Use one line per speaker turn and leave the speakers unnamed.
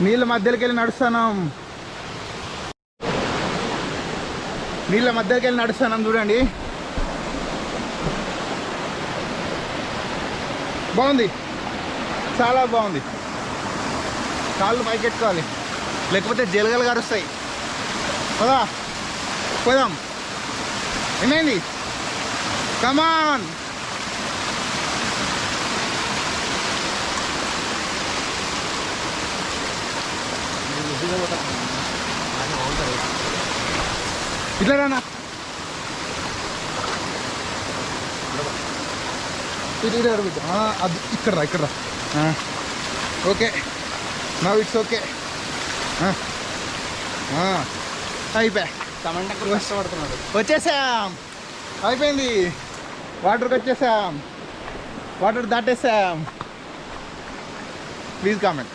నీళ్ళ మధ్యలోకి వెళ్ళి నడుస్తున్నాం. చూడండి. బాగుంది, చాలా బాగుంది. కాళ్ళు పైకెట్టుకోవాలి, లేకపోతే జలగలు కరుస్తాయి. పోదా, పోదాం. ఏమైంది? కమాన్. ఇట్లా రానా, అది ఇక్కడ రా, ఇక్కడ రా. Okay, now it's okay. అయిపోయా, కష్టపడుతున్నాడు. వచ్చేసాం, అయిపోయింది. వాటర్కి వచ్చేసాం, వాటర్ దాటేసాం. Please comment.